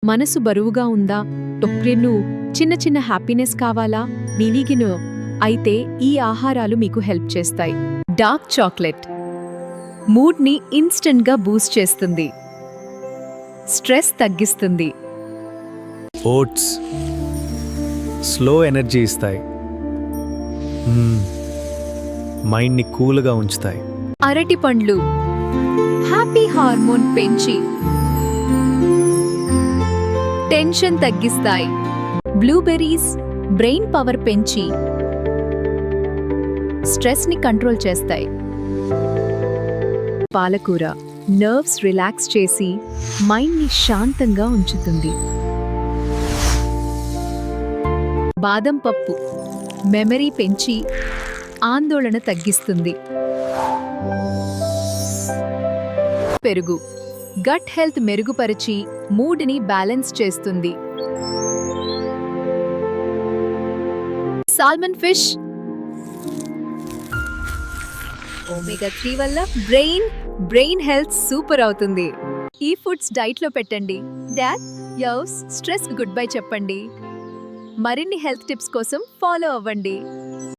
మనసు బరువుగా ఉందా? టొక్రెను చిన్న చిన్న హ్యాపీనెస్ కావాలా? నిలిగిను అయితే ఈ ఆహారాలు మీకు హెల్ప్ చేస్తాయి. డార్క్ చాక్లెట్ మూడ్ని ఇన్స్టెంట్గా బూస్ట్ చేస్తుంది, స్ట్రెస్ తగ్గిస్తుంది. ఓట్స్ స్లో ఎనర్జీ ఇస్తాయి, మైండ్ని కూల్గా ఉంచుతాయి. అరటి పండ్లు హ్యాపీ హార్మోన్ పెంచి టెన్షన్ తగ్గిస్తాయి. బ్లూబెర్రీస్ బ్రెయిన్ పవర్ పెంచి స్ట్రెస్ని కంట్రోల్ చేస్తాయి. పాలకూర నర్వ్స్ రిలాక్స్ చేసి మైండ్ని శాంతంగా ఉంచుతుంది. బాదం పప్పు మెమరీ పెంచి ఆందోళన తగ్గిస్తుంది. పెరుగు గట్ హెల్త్ మెరుగుపరిచి మూడ్ని బ్యాలెన్స్ చేస్తుంది. సాల్మన్ ఫిష్ ఒమేగా 3 వల్ల బ్రెయిన్ హెల్త్ సూపర్ అవుతుంది. ఈ ఫుడ్స్ డైట్ లో పెట్టండి. డాడ్ యౌస్ స్ట్రెస్ గుడ్ బై చెప్పండి. మరిన్ని హెల్త్ టిప్స్ కోసం ఫాలో అవ్వండి.